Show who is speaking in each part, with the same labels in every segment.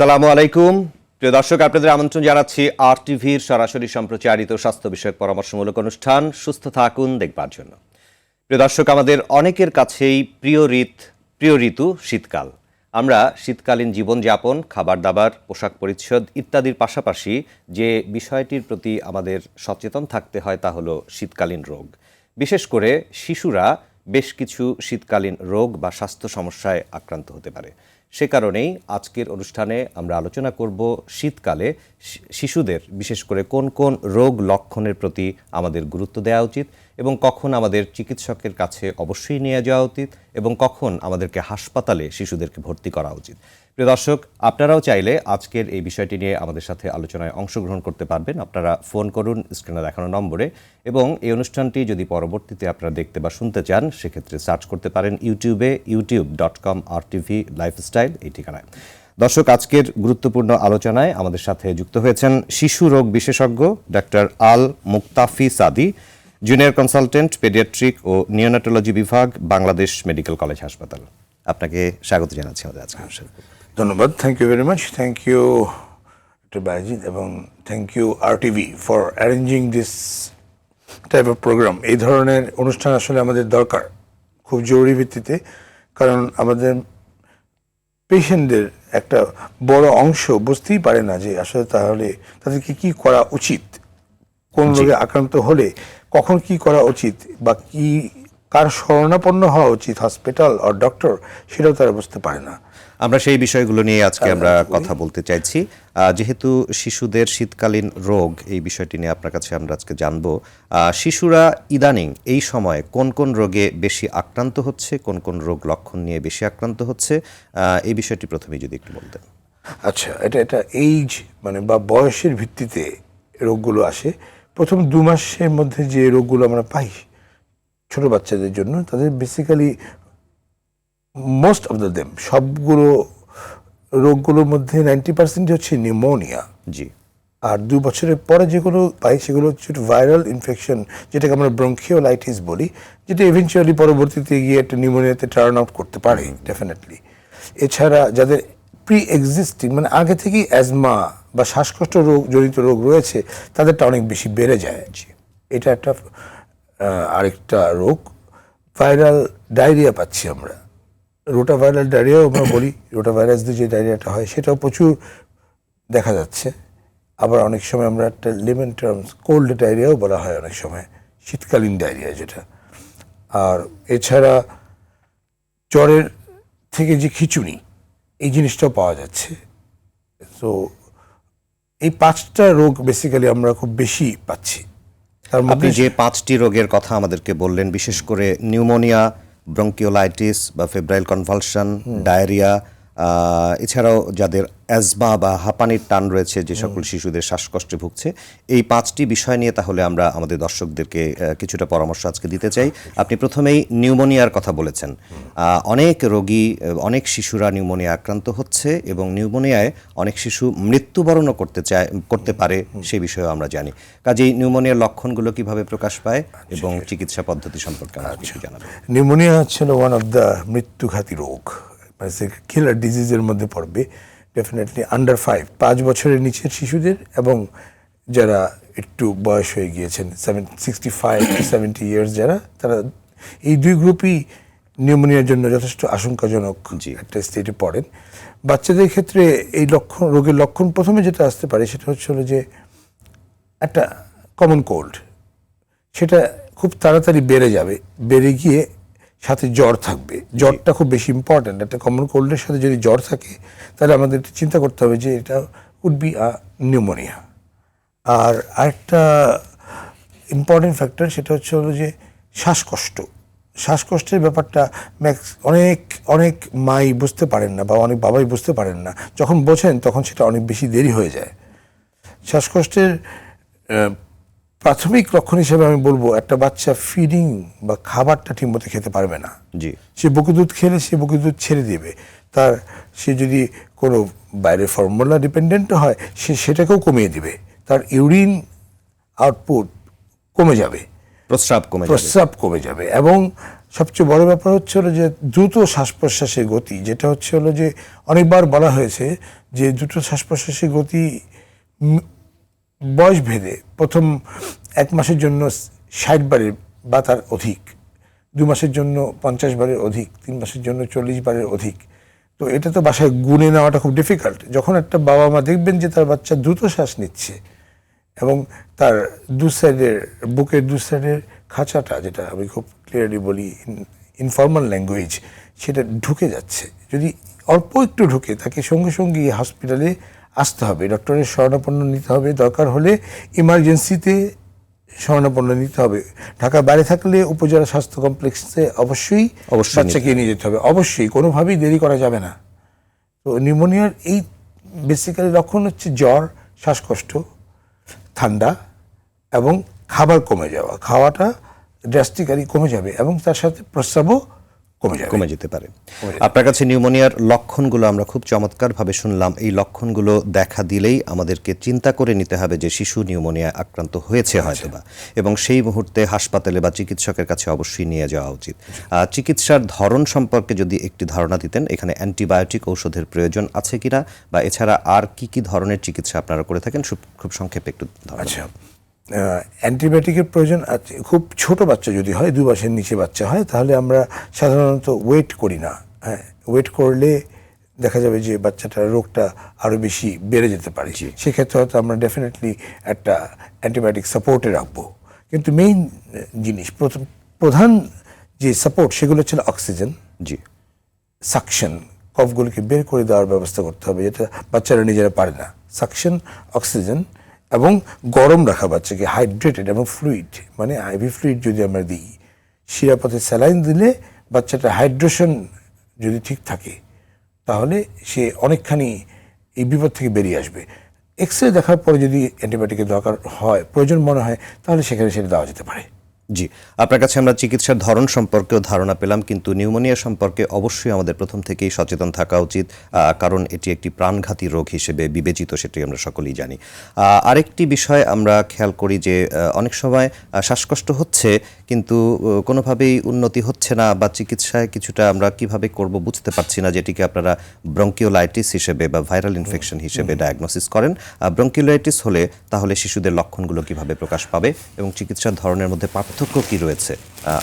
Speaker 1: আসসালামু আলাইকুম প্রিয় দর্শক, আপনাদের আমন্ত্রণ জানাচ্ছি RTV-র সরাসরি সম্প্রচারিত স্বাস্থ্য বিষয়ক পরামর্শমূলক অনুষ্ঠান সুস্থ থাকুন দেখবার জন্য। প্রিয় দর্শক, আমাদের অনেকের কাছেই প্রিয় ঋতু শীতকাল। আমরা শীতকালীন জীবনযাপন, খাবার দাবার, পোশাক পরিচ্ছদ ইত্যাদির পাশাপাশি যে বিষয়টির প্রতি আমাদের সচেতন থাকতে হয় তা হলো শীতকালীন রোগ। বিশেষ করে শিশুরা বেশ কিছু শীতকালীন রোগ বা স্বাস্থ্য সমস্যায় আক্রান্ত হতে পারে। সে কারণেই আজকের অনুষ্ঠানে আমরা আলোচনা করব শীতকালে শিশুদের বিশেষ করে কোন কোন রোগ লক্ষণের প্রতি আমাদের গুরুত্ব দেওয়া উচিত এবং কখন আমাদের চিকিৎসকের কাছে অবশ্যই নিয়ে যাওয়া উচিত এবং কখন আমাদেরকে হাসপাতালে শিশুদেরকে ভর্তি করা উচিত। প্রিয় দর্শক, আপনারাও চাইলে আজকের এই বিষয়টি নিয়ে আমাদের সাথে আলোচনায় অংশগ্রহণ করতে পারবেন। আপনারা ফোন করুন স্ক্রিনে দেখানো নম্বরে এবং এই অনুষ্ঠানটি যদি পরবর্তীতে আপনারা দেখতে বা শুনতে চান সেক্ষেত্রে সার্চ করতে পারেন ইউটিউবে youtube.com/RTV লাইফস্টাইল এই ঠিকানায়। দর্শক, আজকের গুরুত্বপূর্ণ আলোচনায় আমাদের সাথে যুক্ত হয়েছেন শিশু রোগ বিশেষজ্ঞ ডাক্তার আল মুক্তাফি সাদি, জুনিয়র কনসালটেন্ট পেডিয়াট্রিক ও নিওনাটোলজি বিভাগ, বাংলাদেশ মেডিকেল কলেজ হাসপাতাল। আপনাকে স্বাগত জানাচ্ছি আমাদের আজকে।
Speaker 2: ধন্যবাদ, thank you very much. Thank you doctor Bayezid এবং thank you RTV for arranging this type of program. এই ধরনের অনুষ্ঠান আসলে আমাদের দরকার খুব জরুরি ভিত্তিতে, কারণ আমাদের পেশেন্টদের একটা বড় অংশ বুঝতেই পারে না যে আসলে তাহলে তাদেরকে কি করা উচিত, কোন রোগে আক্রান্ত হলে কখন কি করা উচিত বা কি কার শরণাপন্ন হওয়া উচিত, হসপিটাল আর ডক্টর, সেটাও তারা বুঝতে পারে না।
Speaker 1: আমরা সেই বিষয়গুলো নিয়ে আজকে আমরা কথা বলতে চাইছি। যেহেতু শিশুদের শীতকালীন রোগ, এই বিষয়টি নিয়ে আপনার কাছে আমরা আজকে জানবো। শিশুরা ইদানিং এই সময় কোন কোন রোগে বেশি আক্রান্ত হচ্ছে, কোন কোন রোগ লক্ষণ নিয়ে বেশি আক্রান্ত হচ্ছে, এই বিষয়টি প্রথমেই যদি একটু বলতেন।
Speaker 2: আচ্ছা, এটা এইজ বা বয়সের ভিত্তিতে রোগগুলো আসে। প্রথম 2 মাসের মধ্যে যে রোগগুলো আমরা পাই ছোট বাচ্চাদের জন্য, তাদের basically most of the them, সবগুলো রোগগুলোর মধ্যে 90% হচ্ছে নিউমোনিয়া।
Speaker 1: জি।
Speaker 2: আর 2 বছরের পরে যেগুলো পাই সেগুলো হচ্ছে ভাইরাল ইনফেকশন, যেটাকে আমরা ব্রঙ্কিওলাইটিস বলি, যেটা ইভেনচুয়ালি পরবর্তীতে গিয়ে একটা নিউমোনিয়াতে টার্ন আউট করতে পারে ডেফিনেটলি। এছাড়া যাদের প্রি এক্সিস্টিং আগে থেকেই অ্যাজমা বা শ্বাসকষ্ট রোগ জনিত রোগ রয়েছে, তাদেরটা অনেক বেশি বেড়ে যায়। এটা একটা আরেকটা রোগ। ভাইরাল ডায়রিয়া পাচ্ছি আমরা, রোটাভাইরাল ডায়রিয়াও আমরা বলি। রোটাভাইরাস দিয়ে যে ডায়রিয়াটা হয় সেটাও প্রচুর দেখা যাচ্ছে। আবার অনেক সময় আমরা একটা লিমেন টার্মস কোল্ড ডায়রিয়াও বলা হয় অনেক সময়, শীতকালীন ডায়রিয়া যেটা। আর এছাড়া জ্বরের থেকে যে খিঁচুনি, এই জিনিসটাও পাওয়া যাচ্ছে। তো এই 5টা রোগ বেসিক্যালি আমরা খুব বেশি পাচ্ছি।
Speaker 1: আপনি যে 5টি রোগের কথা আমাদেরকে বললেন, বিশেষ করে নিউমোনিয়া, ব্রঙ্কিওলাইটিস বা ফেব্রাইল কনভালশন, ডায়রিয়া, এছাড়াও যাদের অ্যাজমা বা হাঁপানির টান রয়েছে, যে সকল শিশুদের শ্বাসকষ্টে ভুগছে, এই 5টি বিষয় নিয়ে তাহলে আমরা আমাদের দর্শকদেরকে কিছুটা পরামর্শ আজকে দিতে চাই। আপনি প্রথমেই নিউমোনিয়ার কথা বলেছেন। অনেক রোগী, অনেক শিশুরা নিউমোনিয়া আক্রান্ত হচ্ছে এবং নিউমোনিয়ায় অনেক শিশু মৃত্যুবরণও করতে পারে, সে বিষয়েও আমরা জানি। কাজেই নিউমোনিয়ার লক্ষণগুলো কিভাবে প্রকাশ পায় এবং চিকিৎসা পদ্ধতি সম্পর্কে আমাকে কিছু জানাবেন।
Speaker 2: নিউমোনিয়া হচ্ছে ওয়ান অফ দ্য মৃত্যুঘাতী রোগ, কিলার ডিজিজের মধ্যে পড়বে ডেফিনেটলি। আন্ডার 5 বছরের নিচের শিশুদের এবং যারা একটু বয়স হয়ে গিয়েছেন 65 to 70 ইয়ার্স যারা, তারা এই 2 গ্রুপই নিউমোনিয়ার জন্য যথেষ্ট আশঙ্কাজনক একটা স্টেটে পড়েন। বাচ্চাদের ক্ষেত্রে এই রোগের লক্ষণ প্রথমে যেটা আসতে পারে সেটা হচ্ছে যে একটা কমন কোল্ড, সেটা খুব তাড়াতাড়ি বেড়ে গিয়ে সাথে জ্বর থাকবে। জ্বরটা খুব বেশি ইম্পর্ট্যান্ট। একটা কমন কোল্ডের সাথে যদি জ্বর থাকে তাহলে আমাদের চিন্তা করতে হবে যে এটা উড বি নিউমোনিয়া। আর আরেকটা ইম্পর্টেন্ট ফ্যাক্টর সেটা হচ্ছে যে শ্বাসকষ্টের ব্যাপারটা অনেক মাই বুঝতে পারেন না বা অনেক বাবাই বুঝতে পারেন না। যখন বোঝেন তখন সেটা অনেক বেশি দেরি হয়ে যায়। শ্বাসকষ্টের প্রাথমিক লক্ষণ হিসেবে আমি বলবো, একটা বাচ্চা ফিডিং বা খাবারটা ঠিকমতো খেতে পারবে না। সে বুকে দুধ খেলে সে বুকে দুধ ছেড়ে দেবে। সে যদি কোনো বাইরের ফর্মুলা ডিপেন্ডেন্ট হয় সেটাকেও কমিয়ে দিবে। তার ইউরিন আউটপুট কমে যাবে, প্রস্রাব কমে যাবে। এবং সবচেয়ে বড় ব্যাপার হচ্ছে যে দ্রুত শ্বাস প্রশ্বাসের গতি, যেটা হচ্ছে যে অনেকবার বলা হয়েছে যে দ্রুত শ্বাস প্রশ্বাসের গতি বয়স ভেদে প্রথম 1 মাসের জন্য 60 বারের বা তার অধিক, 2 মাসের জন্য 50 বারের অধিক, 3 মাসের জন্য 40 বারের অধিক। তো এটা তো বাসায় গুণে নেওয়াটা খুব ডিফিকাল্ট। যখন একটা বাবা মা দেখবেন যে তার বাচ্চা দ্রুত শ্বাস নিচ্ছে এবং তার দু সাইডের বুকের দু সাইডের খাঁচাটা, যেটা আমি খুব ক্লিয়ারলি বলি ইনফর্মাল ল্যাঙ্গুয়েজ, সেটা ঢুকে যাচ্ছে, যদি অল্প একটু ঢুকে তাকে সঙ্গে সঙ্গে হসপিটালে আসতে হবে, ডক্টরের শরণাপন্ন নিতে হবে, দরকার হলে ইমার্জেন্সিতে শরণাপন্ন নিতে হবে। ঢাকার বাইরে থাকলে উপজেলা স্বাস্থ্য কমপ্লেক্সে অবশ্যই বাচ্চাকে নিয়ে যেতে হবে, অবশ্যই, কোনোভাবেই দেরি করা যাবে না। তো নিউমোনিয়ার এই বেসিক্যালি লক্ষণ হচ্ছে জ্বর, শ্বাসকষ্ট, ঠান্ডা এবং খাবার কমে যাওয়া, খাওয়াটা ড্রাস্টিক্যালি কমে যাবে এবং তার সাথে প্রস্রাবও কমে
Speaker 1: যেতে পারে। আপনার কাছে নিউমোনিয়ার লক্ষণগুলো আমরা খুব চমৎকারভাবে শুনলাম। এই লক্ষণগুলো দেখা দিলেই আমাদেরকে চিন্তা করে নিতে হবে যে শিশু নিউমোনিয়া আক্রান্ত হয়েছে হয়তোবা, এবং সেই মুহূর্তে হাসপাতালে বা চিকিৎসকের কাছে অবশ্যই নিয়ে যাওয়া উচিত। চিকিৎসার ধরন সম্পর্কে যদি একটি ধারণা দিতেন, এখানে অ্যান্টিবায়োটিক ঔষধের প্রয়োজন আছে কিনা, বা এছাড়া আর কি কি ধরনের চিকিৎসা আপনারা করে থাকেন, খুব সংক্ষেপে একটু ধারণা।
Speaker 2: আচ্ছা, অ্যান্টিবায়োটিকের প্রয়োজন আছে। খুব ছোট বাচ্চা যদি হয়, 2 মাসের নিচে বাচ্চা হয়, তাহলে আমরা সাধারণত ওয়েট করি না। হ্যাঁ, ওয়েট করলে দেখা যাবে যে বাচ্চাটার রোগটা আরও বেশি বেড়ে যেতে পারে। সেক্ষেত্রে হয়তো আমরা ডেফিনেটলি একটা অ্যান্টিবায়োটিক সাপোর্টে রাখবো। কিন্তু মেইন জিনিস, প্রধান যে সাপোর্ট, সেগুলো হচ্ছে অক্সিজেন, সাকশন, কফগুলোকে বের করে দেওয়ার ব্যবস্থা করতে হবে, যেটা বাচ্চারা নিজেরা পারে না। সাকশন, অক্সিজেন এবং গরম রাখা বাচ্চাকে, হাইড্রেটেড এবং ফ্লুইড, মানে আইভি ফ্লুইড যদি আমরা দিই, শিরাপথে স্যালাইন দিলে বাচ্চাটা হাইড্রেশন যদি ঠিক থাকে তাহলে সে অনেকখানি এই বিপদ থেকে বেরিয়ে আসবে। এক্স রে দেখার পরে যদি অ্যান্টিবায়োটিকের দরকার হয়, প্রয়োজন মনে হয়, তাহলে সেখানে সেটা দেওয়া যেতে পারে।
Speaker 1: জি, আপনার কাছে আমরা চিকিৎসার ধরন সম্পর্কেও ধারণা পেলাম, কিন্তু নিউমোনিয়া সম্পর্কে অবশ্যই আমাদের প্রথম থেকেই সচেতন থাকা উচিত, কারণ এটি একটি প্রাণঘাতী রোগ হিসেবে বিবেচিত, সেটি আমরা সকলেই জানি। আরেকটি বিষয় আমরা খেয়াল করি যে অনেক সময় শ্বাসকষ্ট হচ্ছে কিন্তু কোনোভাবেই উন্নতি হচ্ছে না, বা চিকিৎসায় কিছুটা আমরা কিভাবে করব বুঝতে পারছি না, যেটিকে আপনারা ব্রঙ্কিওলাইটিস হিসেবে বা ভাইরাল ইনফেকশন হিসেবে ডায়াগনোসিস করেন। ব্রঙ্কিওলাইটিস হলে তাহলে শিশুদের লক্ষণগুলো কিভাবে প্রকাশ পাবে এবং চিকিৎসার ধরনের মধ্যে পার্থক্য কি রয়েছে,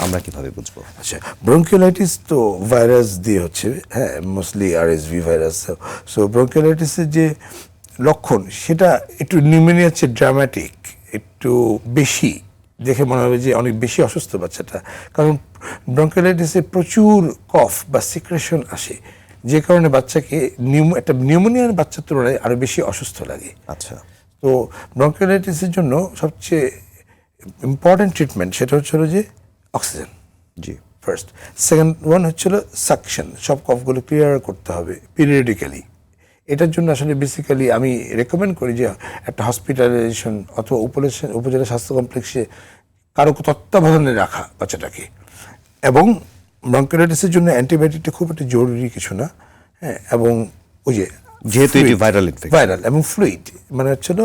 Speaker 1: আমরা কিভাবে বুঝবো?
Speaker 2: আচ্ছা, ব্রঙ্কিওলাইটিস তো ভাইরাস দিয়ে হচ্ছে, হ্যাঁ, মোস্টলি আরএসভি ভাইরাস। সো ব্রঙ্কিওলাইটিসের যে লক্ষণ, সেটা একটু নিউমোনিয়ার চেয়ে ড্রামাটিক, একটু বেশি, দেখে মনে হবে যে অনেক বেশি অসুস্থ বাচ্চাটা। কারণ ব্রঙ্কিওলাইটিসে প্রচুর কফ বা সিক্রেশন আসে, যে কারণে বাচ্চাকে একটা নিউমোনিয়ার বাচ্চার তুলনায় আরও বেশি অসুস্থ লাগে।
Speaker 1: আচ্ছা,
Speaker 2: তো ব্রঙ্কিওলাইটিসের জন্য সবচেয়ে ইম্পর্টেন্ট ট্রিটমেন্ট সেটা হচ্ছিল যে অক্সিজেন,
Speaker 1: জি,
Speaker 2: ফার্স্ট। সেকেন্ড ওয়ান হচ্ছিল সাকশন, সব কফগুলো ক্লিয়ার করতে হবে পিরিয়ডিক্যালি। এটার জন্য আসলে বেসিক্যালি আমি রেকমেন্ড করি যে একটা হসপিটালাইজেশন অথবা উপজেলা স্বাস্থ্য কমপ্লেক্সে কারো তত্ত্বাবধানে রাখা বাচ্চাটাকে। এবং ব্রঙ্কিওলাইটিসের জন্য অ্যান্টিবায়োটিকটা খুব একটা জরুরি কিছু না। হ্যাঁ, এবং ওই যে
Speaker 1: যেহেতু এটি ভাইরাল
Speaker 2: এবং ফ্লুইড, মানে হচ্ছিল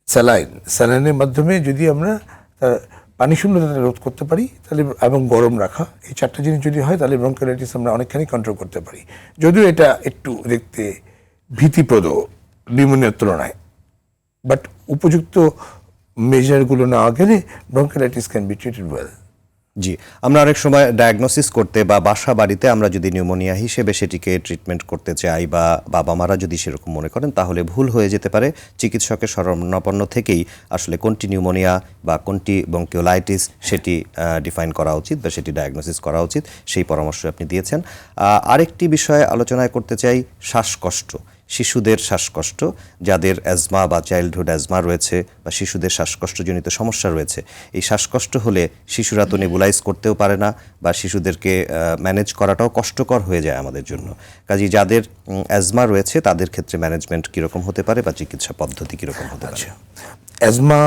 Speaker 2: স্যালাইনের মাধ্যমে যদি আমরা তার পানি শূন্যতা রোধ করতে পারি তাহলে, এবং গরম রাখা, এই 4টা জিনিস যদি হয় তাহলে ব্রঙ্কিওলাইটিস আমরা অনেকখানি কন্ট্রোল করতে পারি। যদিও এটা একটু দেখতে ভীতিপ্রদ নিউমোনিয়ার তুলনায়, বাট উপযুক্ত মেজারগুলো নেওয়া গেলে bronchiolitis can be treated well.
Speaker 1: জি, আমরা অনেক সময় ডায়াগনোসিস করতে বা বাসা বাড়িতে আমরা যদি নিউমোনিয়া হিসেবে সেটিকে ট্রিটমেন্ট করতে চাই, বা বাবা মারা যদি সেরকম মনে করেন, তাহলে ভুল হয়ে যেতে পারে। চিকিৎসকের শরণাপন্ন থেকেই আসলে কোনটি নিউমোনিয়া বা কোনটি ব্রঙ্কিওলাইটিস সেটি ডিফাইন করা উচিত বা সেটি ডায়াগনোসিস করা উচিত, সেই পরামর্শ আপনি দিয়েছেন। আরেকটি বিষয়ে আলোচনায় করতে চাই, শ্বাসকষ্ট, শিশুদের শ্বাসকষ্ট, যাদের অ্যাজমা বা চাইল্ডহুড অ্যাজমা রয়েছে বা শিশুদের শ্বাসকষ্টজনিত সমস্যা রয়েছে। এই শ্বাসকষ্ট হলে শিশুরা তো নেবুলাইজ করতেও পারে না, বা শিশুদেরকে ম্যানেজ করাটাও কষ্টকর হয়ে যায় আমাদের জন্য। কাজেই যাদের অ্যাজমা রয়েছে তাদের ক্ষেত্রে ম্যানেজমেন্ট কীরকম হতে পারে বা চিকিৎসা পদ্ধতি কীরকম হতে পারে?
Speaker 2: অ্যাজমা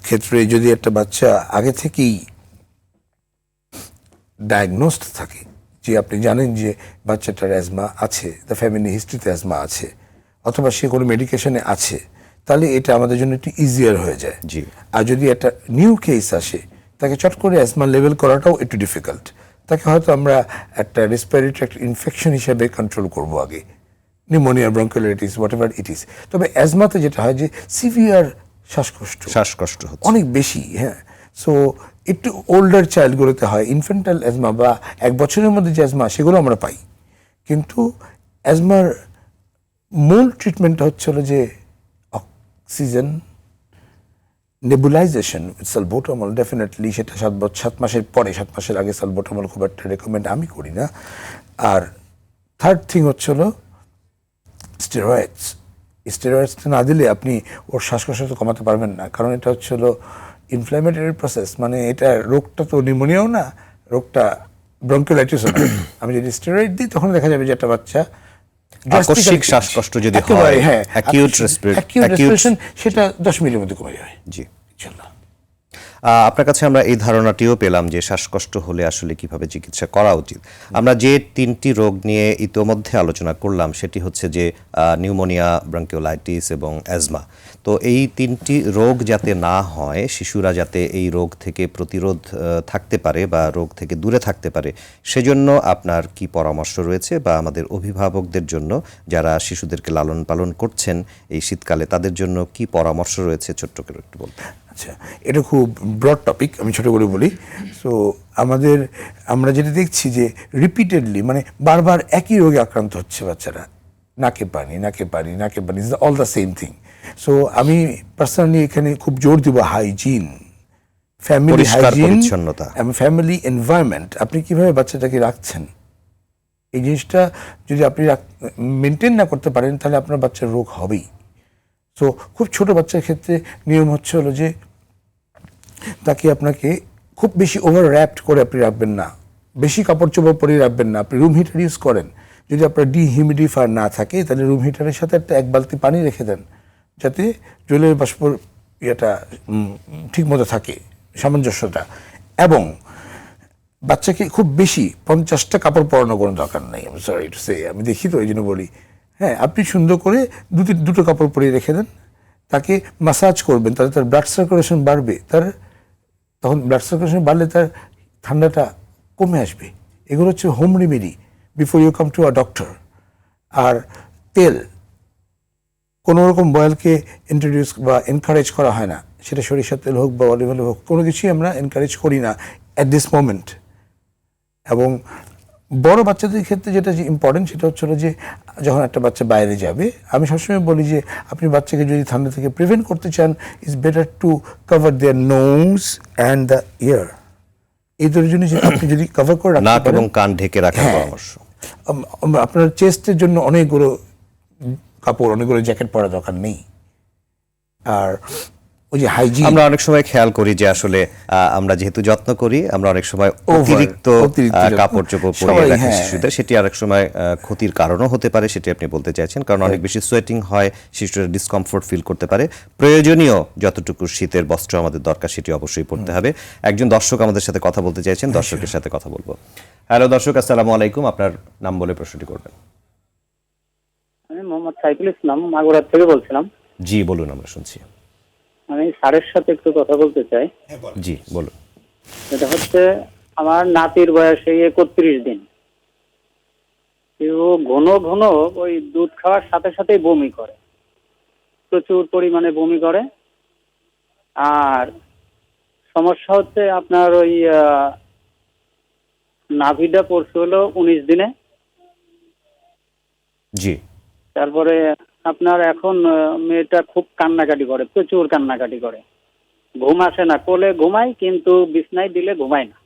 Speaker 2: ক্ষেত্রে যদি একটা বাচ্চা আগে থেকেই ডায়াগনোসড থাকে, যে আপনি জানেন যে বাচ্চাটার অ্যাজমা আছে, দ্য ফ্যামিলি হিস্ট্রিতে অ্যাজমা আছে, অথবা সে কোনো মেডিকেশনে আছে, তাহলে এটা আমাদের জন্য একটু ইজিয়ার হয়ে যায়।
Speaker 1: জি।
Speaker 2: আর যদি একটা নিউ কেস আসে, তাকে চট করে অ্যাজমা লেভেল করাটাও একটু ডিফিকাল্ট। তাকে হয়তো আমরা একটা রেসপিরেটরি ট্র্যাক্ট ইনফেকশন হিসেবে কন্ট্রোল করব আগে, pneumonia, bronchiolitis, what ever it is. তবে অ্যাজমাতে যেটা হয় যে সিভিয়ার
Speaker 1: শ্বাসকষ্ট হচ্ছে।
Speaker 2: অনেক বেশি, হ্যাঁ। সো একটু ওল্ডার চাইল্ডগুলোতে হয়। ইনফ্যান্টাইল অ্যাজমা বা 1 বছরের মধ্যে যে অ্যাজমা সেগুলো আমরা পাই, কিন্তু অ্যাজমার মূল ট্রিটমেন্টটা হচ্ছে হলো যে অক্সিজেন নেবুলাইজেশন সালবোটামল। ডেফিনেটলি সেটা 7 মাসের পরে, 7 মাসের আগে সালবোটামল খুব একটা রেকমেন্ড আমি করি না। আর থার্ড থিং হচ্ছে হলো স্টেরয়েডস। স্টেরয়েডসটা না দিলে আপনি ওর শ্বাসকষ্ট তো কমাতে পারবেন না, কারণ এটা হচ্ছে হলো ইনফ্ল্যামেটরি প্রসেস। মানে এটা রোগটা তো নিউমোনিয়াও না, রোগটা ব্রঙ্কিওলাইটিসও না। আমি যদি স্টেরয়েড দিই তখন দেখা যাবে যে একটা বাচ্চা
Speaker 1: আকস্মিক শ্বাসকষ্ট যদি
Speaker 2: একেবারে,
Speaker 1: হয়,
Speaker 2: হ্যাঁ,
Speaker 1: acute
Speaker 2: respiration, সেটা 10 মিনিটের মধ্যে কমে যাবে।
Speaker 1: জি।
Speaker 2: ইনশাআল্লাহ।
Speaker 1: আপনার কাছে আমরা এই ধারণাটিও পেলাম যে শ্বাসকষ্ট হলে আসলে কিভাবে চিকিৎসা করা উচিত। আমরা যে 3টি রোগ নিয়ে ইতোমধ্যে আলোচনা করলাম সেটি হচ্ছে যে নিউমোনিয়া, ব্রঙ্কিওলাইটিস এবং অ্যাজমা। তো এই 3টি রোগ যাতে না হয়, শিশুরা যাতে এই রোগ থেকে প্রতিরোধ থাকতে পারে বা রোগ থেকে দূরে থাকতে পারে, সেজন্য আপনার কি পরামর্শ রয়েছে, বা আমাদের অভিভাবকদের জন্য যারা শিশুদেরকে লালন পালন করছেন এই শীতকালে তাদের জন্য কি পরামর্শ রয়েছে, ছোট্ট করে একটু বলবেন?
Speaker 2: আচ্ছা, এটা খুব ব্রড টপিক, আমি ছোট করে বলি। সো আমরা যেটা দেখছি যে রিপিটেডলি, মানে বারবার একই রোগে আক্রান্ত হচ্ছে বাচ্চারা। নাকে পানি, all the same thing. So আমি পার্সোনালি এখানে খুব জোর দিব হাইজিন, ফ্যামিলি
Speaker 1: পরিষ্কার
Speaker 2: হাইজিন
Speaker 1: পরিচ্ছন্নতা
Speaker 2: এবং ফ্যামিলি এনভায়রনমেন্ট। আপনি কিভাবে বাচ্চাটাকে রাখছেন, এই জিনিসটা যদি আপনি মেনটেন না করতে পারেন তাহলে আপনার বাচ্চার রোগ হবেই। সো খুব ছোট বাচ্চার ক্ষেত্রে নিয়ম হচ্ছে হলো যে তাকে আপনাকে খুব বেশি ওভার র্যাপড করে আপনি রাখবেন না, বেশি কাপড় চোপড় পরিয়ে রাখবেন না। আপনি রুম হিটার ইউজ করেন, যদি আপনার ডিহিউমিডিফায়ার না থাকে তাহলে রুম হিটারের সাথে এক বালতি পানি রেখে দেন, যাতে জলের বাষ্পর ইয়েটা ঠিক মতো থাকে, সামঞ্জস্যটা। এবং বাচ্চাকে খুব বেশি 50টা কাপড় পরানোর কোনো দরকার নেই। আমি সরি টু সে, আমি দেখি তো এই জন্য বলি। হ্যাঁ, আপনি সুন্দর করে দুটো কাপড় পরিয়ে রেখে দেন, তাকে মাসাজ করবেন, তাহলে তার ব্লাড সার্কুলেশন বাড়বে। তখন ব্লাড সার্কুলেশন বাড়লে তার ঠান্ডাটা কমে আসবে। এগুলো হচ্ছে home remedy before you come to a doctor. আর তেল, কোনো রকম বয়েলকে ইন্ট্রোডিউস বা এনকারেজ করা হয় না, সেটা সরিষার তেল হোক বা অলিভ অয়েল হোক, কোনো কিছুই আমরা এনকারেজ করি না অ্যাট দিস মোমেন্ট। এবং বড় বাচ্চাদের ক্ষেত্রে যেটা ইম্পর্টেন্ট সেটা হচ্ছে যে যখন একটা বাচ্চা বাইরে যাবে, আমি সবসময় বলি যে আপনি বাচ্চাকে যদি ঠান্ডা থেকে প্রিভেন্ট করতে চান, it's better to cover their nose and the ear. এই দুটোর জন্য আপনি যদি কভার করে রাখতে
Speaker 1: নাক
Speaker 2: পারেন,
Speaker 1: এবং কান ঢেকে রাখার পরামর্শ।
Speaker 2: আপনার চেস্টের জন্য অনেকগুলো কাপড়, অনেকগুলো জ্যাকেট পরা দরকার নেই। আর ওই যে হাইজিন,
Speaker 1: আমরা অনেক সময় খেয়াল করি যে আসলে আমরা যেহেতু যত্ন করি, আমরা অনেক সময় অতিরিক্ত কাপড় চোপড় পরিয়ে রাখি শিশুদের, সেটি আরেক সময় ক্ষতির কারণও হতে পারে, সেটি আপনি বলতে চাইছেন। কারণ অনেক বেশি সোয়েটিং হয়, শিশুরা ডিসকমফোর্ট ফিল করতে পারে। প্রয়োজনীয় যতটুকু শীতের বস্ত্র আমাদের দরকার সেটি অবশ্যই পরতে হবে। একজন দর্শক আমাদের সাথে কথা বলতে চাইছেন, দর্শকের সাথে কথা বলবো। হ্যালো দর্শক, আসসালামু আলাইকুম, আপনার নাম বলে প্রশ্নটি করবেন।
Speaker 3: আমি মোহাম্মদ সাইফুল ইসলাম, মাগুরা থেকে বলছিলাম।
Speaker 1: জি বলুন, আমরা শুনছি।
Speaker 3: আমি স্যারের সাথে একটু কথা বলতে চাই।
Speaker 1: জি বলুন।
Speaker 3: এটা হচ্ছে আমার নাতির বয়স 31 দিন। ও ঘন ঘন ওই দুধ খাওয়ার সাথে সাথেই বমি করে, প্রচুর পরিমাণে বমি করে। আর সমস্যা হচ্ছে আপনার ওই নাভিটা পড়ছে হলো 19 দিনে।
Speaker 1: জি।
Speaker 3: তারপরে আপনার এখন মেয়েটা খুব কান্নাকাটি করে, প্রচুর কান্নাকাটি করে, ঘুম আসে না। কোলে ঘুমায় কিন্তু বিছনায় দিলে ঘুমায় না।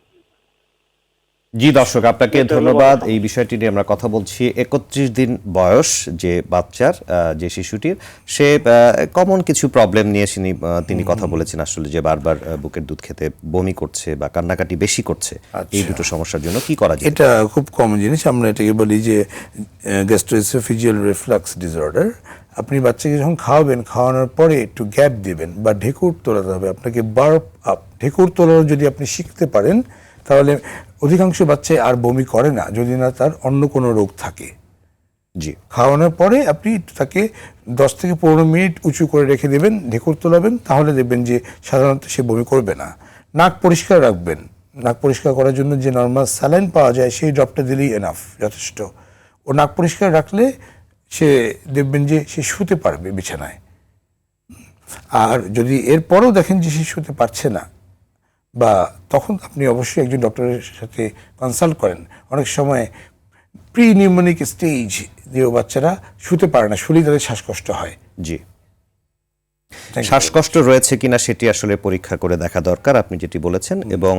Speaker 1: জি দর্শক, আপনাকে ধন্যবাদ। এই বিষয়টি নিয়ে আমরা কথা বলছি। 31 দিন বয়স যে বাচ্চার, যে শিশুটির, সে কমন কিছু প্রবলেম নিয়ে তিনি কথা বলেছেন আসলে, যে বারবার বুকের দুধ খেতে বমি করছে বা কান্নাকাটি বেশি করছে। এই দুটো সমস্যার জন্য কি করা যায়?
Speaker 2: এটা খুব কমন জিনিস, আমরা এটাকে বলি যে গ্যাস্ট্রোএসোফেজিয়াল রিফ্লাক্স ডিসঅর্ডার। আপনি বাচ্চাকে যখন খাওয়াবেন, খাওয়ানোর পরে একটু গ্যাপ দিবেন বা ঢেকুর তোলাতে হবে আপনাকে, বার্প আপ। ঢেকুর তোলানো যদি আপনি শিখতে পারেন তাহলে অধিকাংশ বাচ্চাই আর বমি করে না, যদি না তার অন্য কোনো রোগ থাকে।
Speaker 1: জি।
Speaker 2: খাওয়ানোর পরে আপনি তাকে 10 থেকে 15 মিনিট উঁচু করে রেখে দেবেন, ঢেকুর তোলাবেন, তাহলে দেখবেন যে সাধারণত সে বমি করবে না। নাক পরিষ্কার রাখবেন, নাক পরিষ্কার করার জন্য যে নর্মাল স্যালাইন পাওয়া যায় সেই ড্রপটা দিলেই এনাফ, যথেষ্ট। ও নাক পরিষ্কার রাখলে সে দেখবেন যে সে শুতে পারবে বিছানায়। আর যদি এরপরেও দেখেন যে সে শুতে পারছে না, বা তখন আপনি অবশ্যই একজন ডক্টরের সাথে কনসাল্ট করেন। অনেক সময় প্রি নিউমোনিক স্টেজ দিয়েও বাচ্চারা শুতে পারে না, শুলেই তাদের শ্বাসকষ্ট হয়।
Speaker 1: জি,
Speaker 2: Thank you.
Speaker 1: শ্বাসকষ্ট রয়েছে কিনা সেটি আসলে পরীক্ষা করে দেখা দরকার, আপনি যেটি বলেছেন। এবং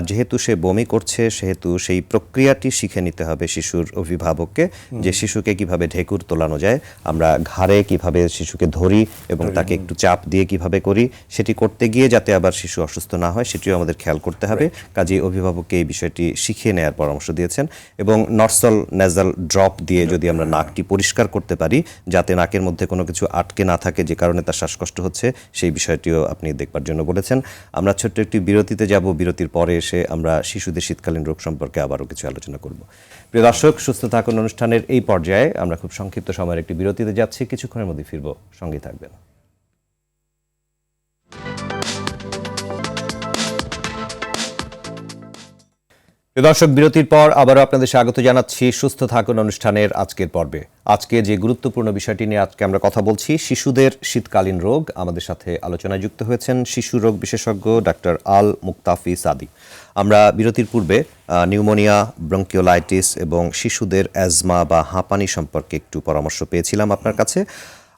Speaker 1: যেহেতু সে বমি করছে সেহেতু সেই প্রক্রিয়াটি শিখে নিতে হবে শিশুর অভিভাবককে, যে শিশুকে কিভাবে ঢেকুর তোলানো যায়, আমরা ঘাড়ে কিভাবে শিশুকে ধরি এবং তাকে একটু চাপ দিয়ে কিভাবে করি, সেটি করতে গিয়ে যাতে আবার শিশু অসুস্থ না হয় সেটিও আমাদের খেয়াল করতে হবে। কাজেই অভিভাবককে এই বিষয়টি শিখিয়ে নেওয়ার পরামর্শ দিয়েছেন। এবং নর্সল নেজাল ড্রপ দিয়ে যদি আমরা নাকটি পরিষ্কার করতে পারি যাতে নাকের মধ্যে কোনো কিছু আটকে না থাকে যে কারণে তার শ্বাসকষ্ট হচ্ছে, সেই বিষয়টিও আপনি দেখবার জন্য বলেছেন। আমরা ছোট্ট একটি বিরতিতে যাব, বিরতির পরে এসে আমরা শিশুদের শীতকালীন রোগ সম্পর্কে আবারও কিছু আলোচনা করব। প্রিয় দর্শক, সুস্থ থাকুন অনুষ্ঠানের এই পর্যায়ে আমরা খুব সংক্ষিপ্ত সময়ের একটি বিরতিতে যাচ্ছি, কিছুক্ষণের মধ্যে ফিরব, সঙ্গেই থাকবেন। প্রিয় দর্শক, বিরতির পর আবারও আপনাদের স্বাগত জানাচ্ছি সুস্থ থাকুন অনুষ্ঠানের আজকের পর্বে। আজকে যে গুরুত্বপূর্ণ বিষয়টি নিয়ে আজকে আমরা কথা বলছি, শিশুদের শীতকালীন রোগ। আমাদের সাথে আলোচনায় যুক্ত হয়েছেন শিশু রোগ বিশেষজ্ঞ ডাক্তার আল মুক্তাফি সাদি। আমরা বিরতির পূর্বে নিউমোনিয়া, ব্রঙ্কিওলাইটিস এবং শিশুদের অ্যাজমা বা হাঁপানি সম্পর্কে একটু পরামর্শ পেয়েছিলাম আপনার কাছে।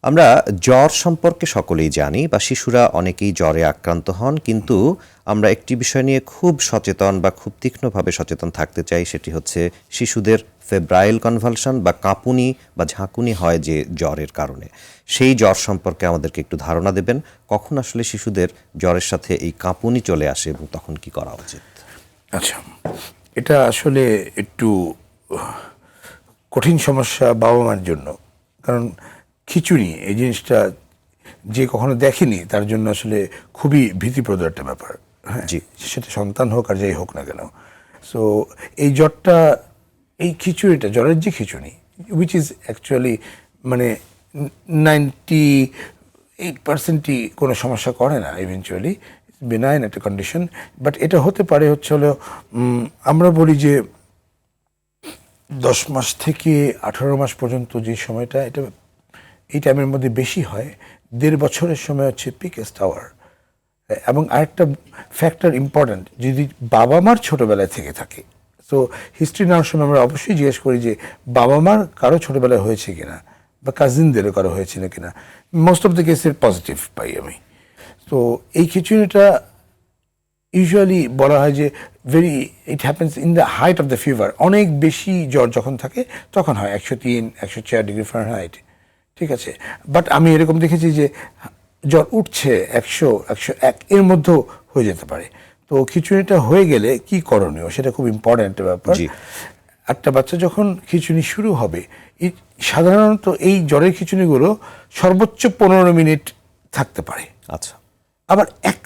Speaker 1: আমরা জ্বর সম্পর্কে সকলেই জানি বা শিশুরা অনেকেই জ্বরে আক্রান্ত হন, কিন্তু আমরা একটি বিষয় নিয়ে খুব সচেতন বা খুব তীক্ষ্ণভাবে সচেতন থাকতে চাই, সেটি হচ্ছে শিশুদের ফেব্রাইল কনভালশন বা কাঁপুনি বা ঝাঁকুনি হয় যে জ্বরের কারণে। সেই জ্বর সম্পর্কে আমাদেরকে একটু ধারণা দেবেন, কখন আসলে শিশুদের জ্বরের সাথে এই কাঁপুনি চলে আসে এবং তখন কি করা উচিত?
Speaker 2: আচ্ছা, এটা আসলে একটু কঠিন সমস্যা বাবা মার জন্য। কারণ খিচুড়ি এই জিনিসটা যে কখনো দেখেনি তার জন্য আসলে খুবই ভীতিপ্রদ একটা ব্যাপার। হ্যাঁ,
Speaker 1: জি।
Speaker 2: সেটা সন্তান হোক আর যাই হোক না কেন। সো এই জ্বরটা, এই খিচুড়িটা, জ্বরের যে খিচুড়ি, উইচ ইজ অ্যাকচুয়ালি মানে 98% কোনো সমস্যা করে না, ইভেনচুয়ালি বেনাইন একটা কন্ডিশন। বাট এটা হতে পারে হচ্ছে হলো আমরা বলি যে 10 মাস থেকে 18 মাস পর্যন্ত যে সময়টা, এটা এই টাইমের মধ্যে বেশি হয়। 1.5 বছরের সময় হচ্ছে পিকেস্ট আওয়ার। এবং আরেকটা ফ্যাক্টর ইম্পর্ট্যান্ট, যদি বাবা মার ছোটোবেলায় থেকে থাকে, সো হিস্ট্রি নেওয়ার সময় আমরা অবশ্যই জিজ্ঞেস করি যে বাবা মার কারো ছোটোবেলায় হয়েছে কিনা, বা কাজিনদেরও কারো হয়েছে না কিনা। মোস্ট অফ দ্য কেসের পজিটিভ পাই আমি। তো এই খিচুড়িটা ইউজুয়ালি বলা হয় যে it happens in the height of the fever. অনেক বেশি জ্বর যখন থাকে তখন হয় 103, 104 ডিগ্রি ফারেনহাইট, ঠিক আছে। বাট আমি এরকম দেখেছি যে জ্বর উঠছে 100, 101 এর মধ্যেও হয়ে যেতে পারে। তো খিচুড়িটা হয়ে গেলে কি করণীয়, সেটা খুব ইম্পর্ট্যান্ট ব্যাপার।
Speaker 1: জি।
Speaker 2: একটা বাচ্চা যখন খিচুড়ি শুরু হবে, সাধারণত এই জ্বরের খিচুড়িগুলো সর্বোচ্চ 15 মিনিট থাকতে পারে।
Speaker 1: আচ্ছা।
Speaker 2: আবার 1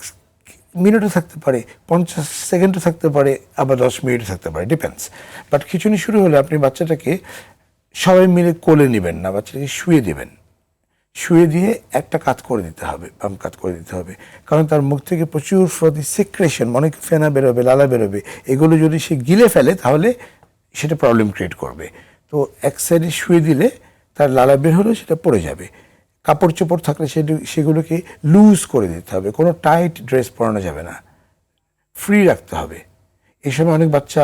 Speaker 2: মিনিটও থাকতে পারে, 50 সেকেন্ডও থাকতে পারে, আবার 10 মিনিটও থাকতে পারে, ডিপেন্ডস। বাট খিচুড়ি শুরু হলে আপনি বাচ্চাটাকে সবাই মিলে কোলে নেবেন না, বাচ্চাটাকে শুয়ে দেবেন। শুয়ে দিয়ে একটা কাত করে দিতে হবে, বাম কাত করে দিতে হবে। কারণ তার মুখ থেকে প্রচুর ফ্রদি সিক্রেশন, অনেক ফেনা বেরোবে, লালা বেরোবে। এগুলো যদি সে গিলে ফেলে তাহলে সেটা প্রবলেম ক্রিয়েট করবে। তো এক সাইডে শুয়ে দিলে তার লালা বের হলেও সেটা পড়ে যাবে। কাপড় চোপড় থাকলে সেগুলোকে লুজ করে দিতে হবে, কোনো টাইট ড্রেস পরানো যাবে না, ফ্রি রাখতে হবে। এই সময় অনেক বাচ্চা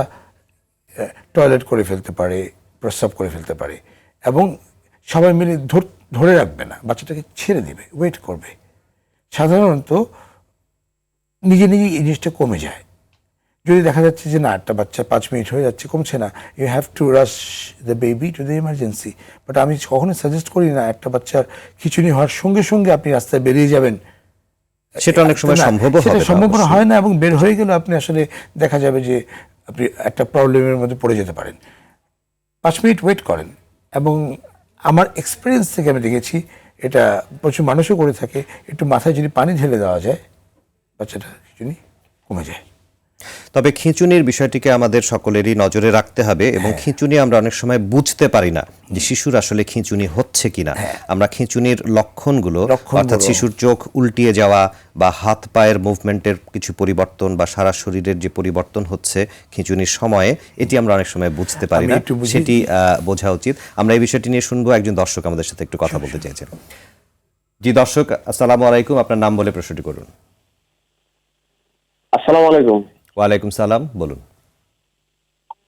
Speaker 2: টয়লেট করে ফেলতে পারে, প্রস্রাব করে ফেলতে পারে, এবং সবাই মিলে ধরে রাখবে না, বাচ্চাটাকে ছেড়ে দেবে, ওয়েট করবে। সাধারণত নিজে নিজেই এই জিনিসটা কমে যায়। যদি দেখা যাচ্ছে যে না, একটা বাচ্চা 5 মিনিট হয়ে যাচ্ছে, কমছে না, you have to rush the baby to the emergency. But আমি কখনোই সাজেস্ট করি না একটা বাচ্চার খিচুড়ি হওয়ার সঙ্গে সঙ্গে আপনি রাস্তায় বেরিয়ে যাবেন।
Speaker 1: সেটা অনেক সময় সম্ভব
Speaker 2: সেটা সম্ভব হয় না, এবং বের হয়ে গেলে আপনি আসলে দেখা যাবে যে আপনি একটা প্রবলেমের মধ্যে পড়ে যেতে পারেন। 5 মিনিট ওয়েট করেন। এবং আমার এক্সপিরিয়েন্স থেকে আমি দেখেছি, এটা প্রচুর মানুষও করে থাকে, একটু মাথায় যদি পানি ঢেলে দেওয়া যায়, বাচ্চাটা খিচুড়ি কমে যায়।
Speaker 1: তবে খিঁচুনির বিষয়টিকে আমাদের সকলেরই নজরে রাখতে হবে এবং খিঁচুনি আমরা অনেক সময় বুঝতে পারি না যে শিশুর আসলে খিঁচুনি হচ্ছে কিনা। আমরা খিঁচুনির লক্ষণগুলো অর্থাৎ শিশুর চোখ উল্টিয়ে যাওয়া বা হাত পায়ের মুভমেন্টের কিছু পরিবর্তন বা সারা শরীরের যে পরিবর্তন হচ্ছে খিঁচুনির সময়ে, এটি আমরা অনেক সময় বুঝতে পারি না, সেটি বোঝা উচিত। আমরা এই বিষয়টি নিয়ে শুনবো, একজন দর্শক আমাদের সাথে একটু কথা বলতে চাইছেন। জি দর্শক, আসসালামু আলাইকুম, আপনার নাম বলে প্রশ্নটি করুন।
Speaker 4: আসসালামু আলাইকুম।
Speaker 1: ওয়ালাইকুম সালাম, বলুন।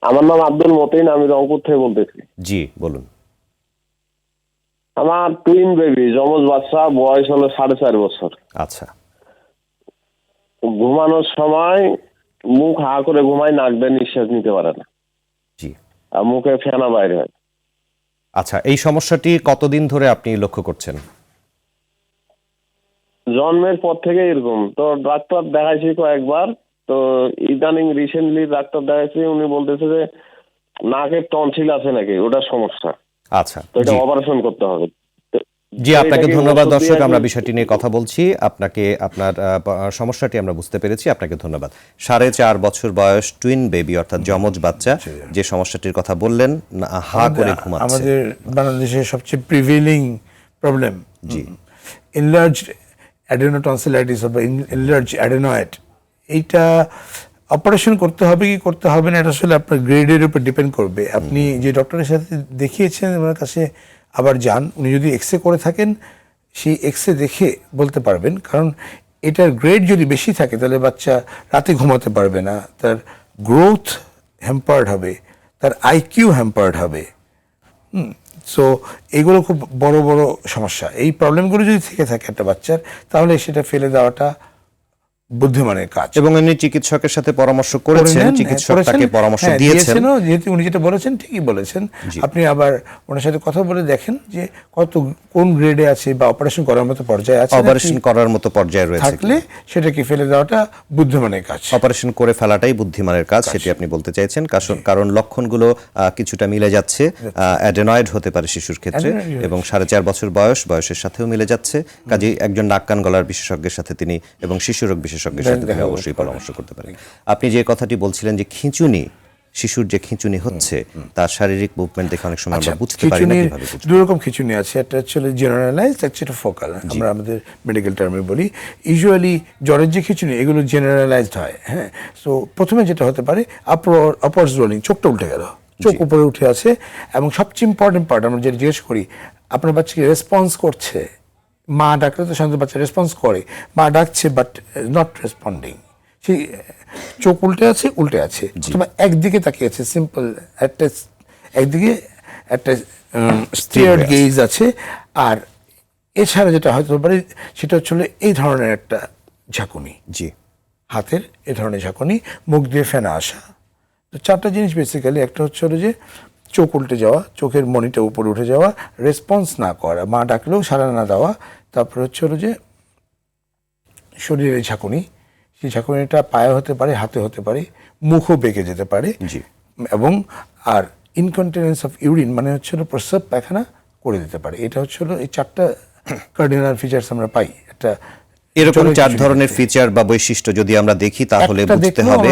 Speaker 4: আমার নাম আব্দুল মতিন, আমি রংপুর থেকে বলতেছি।
Speaker 1: জি বলুন।
Speaker 4: আমার টুইন বেবি, যমজ বাচ্চা, বয়স হলো 4.5 বছর।
Speaker 1: আচ্ছা।
Speaker 4: ঘুমানোর সময় মুখ হা করে ঘুমায়, নাক দিয়ে নিঃশ্বাস নিতে পারে না,
Speaker 1: জি।
Speaker 4: আর মুখে ফেনা বাইরে হয়।
Speaker 1: আচ্ছা, এই সমস্যাটি কতদিন ধরে আপনি লক্ষ্য করছেন?
Speaker 4: জন্মের পর থেকে এরকম। তো ডাক্তার দেখাইছি কয়েকবার, তো ইদানিং রিসেন্টলি ডাক্তার দেখাইছি, উনি বলতেছে যে নাকের টনসিল আছে নাকি, ওটা সমস্যা।
Speaker 1: আচ্ছা,
Speaker 4: তো এটা
Speaker 1: জি।
Speaker 4: অপারেশন করতে হবে।
Speaker 1: জি, আপনাকে
Speaker 4: এটাকে
Speaker 1: ধন্যবাদ
Speaker 4: ওষুধ
Speaker 1: দর্শক,
Speaker 4: দিয়ে
Speaker 1: আমরা বিষয়টি নিয়ে কথা বলছি। আপনাকে আপনার সমস্যাটি আমরা বুঝতে পেরেছি, আপনাকে ধন্যবাদ। 4.5 বছর বয়স টুইন বেবি অর্থাৎ যমজ বাচ্চা, যে সমস্যাটির কথা বললেন, হা করে ঘুমাচ্ছে।
Speaker 2: আমাদের বাংলাদেশের সবচেয়ে প্রিভেলিং প্রবলেম
Speaker 1: জি।
Speaker 2: এনলার্জড অ্যাডেনোটনসিলাইটিস বা এনলার্জ অ্যাডেনয়েড। এইটা অপারেশন করতে হবে কি করতে হবে না, এটা আসলে আপনার গ্রেডের উপর ডিপেন্ড করবে। আপনি যে ডক্টরের সাথে দেখিয়েছেন ওনার কাছে আবার যান, উনি যদি এক্সরে করে থাকেন সেই এক্সরে দেখে বলতে পারবেন। কারণ এটার গ্রেড যদি বেশি থাকে তাহলে বাচ্চা রাতে ঘুমাতে পারবে না, তার গ্রোথ হ্যাম্পার্ড হবে, তার আইকিউ হ্যাম্পার্ড হবে। সো এগুলো খুব বড় বড় সমস্যা। এই প্রবলেমগুলো যদি থেকে থাকে একটা বাচ্চার, তাহলে সেটা ফেলে দেওয়াটা বুদ্ধিমানের কাজ।
Speaker 1: এবং উনি চিকিৎসকের সাথে পরামর্শ করেছেন, চিকিৎসক তাকে পরামর্শ দিয়েছেন।
Speaker 2: যেহেতু উনি যেটা বলেছেন ঠিকই বলেছেন। আপনি আবার ওনার সাথে কথা বলে দেখেন যে কোন গ্রেডে আছে বা অপারেশন করার মতো পর্যায়ে আছে।
Speaker 1: অপারেশন করার মতো পর্যায়ে রয়েছে
Speaker 2: থাকলে সেটাকে ফেলে দেওয়াটা বুদ্ধিমানের কাজ।
Speaker 1: অপারেশন করে ফেলাটাই বুদ্ধিমানের কাজ, সেটি আপনি বলতে চাইছেন। কারণ লক্ষণগুলো কিছুটা মিলে যাচ্ছে। অ্যাডেনয়েড হতে পারে শিশুর ক্ষেত্রে এবং 4.5 বছর বয়সের সাথেও মিলে যাচ্ছে। কাজেই একজন নাক কান গলার বিশেষজ্ঞের সাথে তিনি এবং শিশুরোগ বিশেষজ্ঞের সাথে তিনি অবশ্যই পরামর্শ করতে পারেন। আপনি যে কথাটি বলছিলেন যে খিঁচুনি, শিশুর যে খিঁচুনি হচ্ছে তার শারীরিক মুভমেন্ট দেখে অনেক সময় আমরা বুঝতে পারি না কিভাবে বুঝবো।
Speaker 2: দুই রকম খিঁচুনি আছে, একটা হচ্ছে জেনারেলাইজড, একটা হচ্ছে ফোকাল। আমরা আমাদের মেডিকেল টার্মে বলি। ইউজুয়ালি জ্বরের যে খিঁচুনি এগুলো জেনারেলাইজড হয়। হ্যাঁ, সো প্রথমে যেটা হতে পারে আপারস রোলিং, চোখটা উল্টে গেল, চোখ উপরে উঠে আছে। এবং সবচেয়ে ইম্পর্টেন্ট পার্ট আমরা যেটা জিজ্ঞেস করি, আপনার বাচ্চাকে রেসপন্স করছে, মা ডাকলে তো সাধারণত বাচ্চা রেসপন্স করে, মা ডাকছে বাট নট রেসপন্ডিং, সেই চোখ উল্টে আছে অথবা একদিকে তাকিয়ে আছে, সিম্পল একটা একদিকে একটা স্টিয়ার্ড গেজ আছে। আর এছাড়া যেটা হয়তো পারে সেটা হচ্ছে এই ধরনের একটা ঝাঁকুনি,
Speaker 1: জি,
Speaker 2: হাতের এ ধরনের ঝাঁকুনি, মুখ দিয়ে ফেনা আসা। তো 4টা জিনিস বেসিক্যালি। একটা হচ্ছে যে চোখ উল্টে যাওয়া, চোখের মনিটা উপরে উঠে যাওয়া, রেসপন্স না করা, মা ডাকলেও সাড়া না দেওয়া। তারপরে হচ্ছে যে শরীরের ঝাঁকুনি, সেই ঝাঁকুনিটা পায়ে হতে পারে, হাতে হতে পারে, মুখও বেঁকে যেতে পারে। এবং আর ইনকন্টিনেন্স অফ ইউরিন, মানে হচ্ছে প্রস্রাব পায়খানা করে দিতে পারে। এটা হচ্ছে এই 4টা কার্ডিনাল ফিচার্স আমরা পাই একটা।
Speaker 1: এরকম 4 ধরনের ফিচার বা বৈশিষ্ট্য যদি আমরা দেখি তাহলে বুঝতে হবে,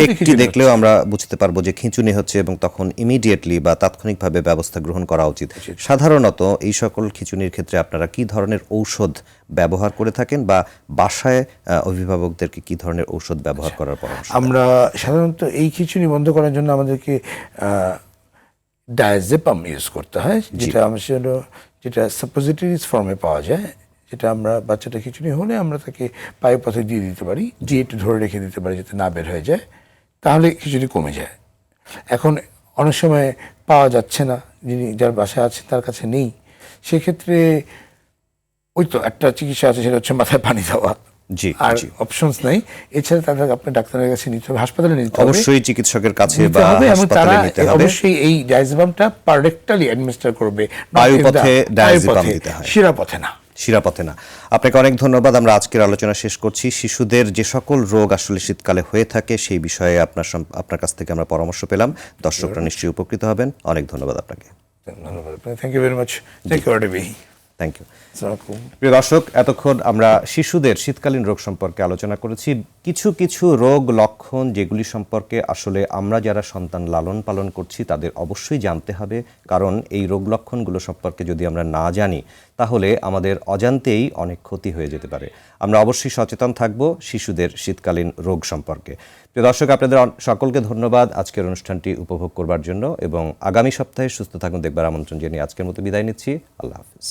Speaker 1: একটি দেখলেও আমরা বুঝতে পারবো যে খিঁচুনি হচ্ছে এবং তখন ইমিডিয়েটলি বা তাৎক্ষণিকভাবে ব্যবস্থা গ্রহণ করা উচিত। সাধারণত এই সকল খিঁচুনির ক্ষেত্রে আপনারা কি ধরনের ঔষধ ব্যবহার করে থাকেন বা বাসায় অভিভাবকদেরকে কি ধরনের ঔষধ ব্যবহার করার পরামর্শ?
Speaker 2: আমরা সাধারণত এই খিঁচুনি বন্ধ করার জন্য আমাদেরকে ডায়াজেপাম ইউজ করতে হয়, যেটা সাপোজিটরিজ ফর্মে পাওয়া যায়, যেটা আমরা বাচ্চাটা খিঁচুনি হলে আমরা তাকে পায়ে পথে দিয়ে দিতে পারি, দিয়ে একটু ধরে রেখে দিতে পারি যাতে না বের হয়ে যায়, তাহলে খিঁচুনি কমে যায়। এখন অনেক সময় পাওয়া যাচ্ছে না, যার বাসায় আছে তার কাছে নেই, সেক্ষেত্রে ওই তো একটা চিকিৎসা আছে, সেটা হচ্ছে মাথায় পানি দেওয়া। আর অপশনস নাই, এছাড়া তাদের আপনি ডাক্তারের কাছে নিতে হবে, হাসপাতালে নিতে হবে,
Speaker 1: অবশ্যই চিকিৎসকের কাছে বা হাসপাতালে নিতে হবে।
Speaker 2: অবশ্যই এই ডায়াজেপামটা পারডেক্টালি অ্যাডমিনিস্টার করবে,
Speaker 1: বায়ুপথে ডায়াজেপাম দিতে হয়,
Speaker 2: শিরাপথে না।
Speaker 1: আপনাকে অনেক ধন্যবাদ। আমরা আজকের আলোচনা শেষ করছি। শিশুদের যে সকল রোগ আসলে শীতকালে হয়ে থাকে সেই বিষয়ে আপনার কাছ থেকে আমরা পরামর্শ পেলাম। দর্শকরা নিশ্চয়ই উপকৃত হবেন। অনেক ধন্যবাদ আপনাকে।
Speaker 2: ধন্যবাদ, thank you very much.
Speaker 1: Thank you.
Speaker 2: আসসালামু
Speaker 1: প্রিয় দর্শক, এতক্ষণ আমরা শিশুদের শীতকালীন রোগ সম্পর্কে আলোচনা করেছি। কিছু কিছু রোগ লক্ষণ যেগুলি সম্পর্কে আসলে আমরা যারা সন্তান লালন পালন করছি তাদের অবশ্যই জানতে হবে, কারণ এই রোগ লক্ষণগুলো সম্পর্কে যদি আমরা না জানি তাহলে আমাদের অজান্তেই অনেক ক্ষতি হয়ে যেতে পারে। আমরা অবশ্যই সচেতন থাকব শিশুদের শীতকালীন রোগ সম্পর্কে। প্রিয় দর্শক, আপনাদের সকলকে ধন্যবাদ আজকের অনুষ্ঠানটি উপভোগ করবার জন্য, এবং আগামী সপ্তাহে সুস্থ থাকুন দেখবার আমন্ত্রণ জানিয়ে আজকের মতো বিদায় নিচ্ছি। আল্লাহ হাফিজ।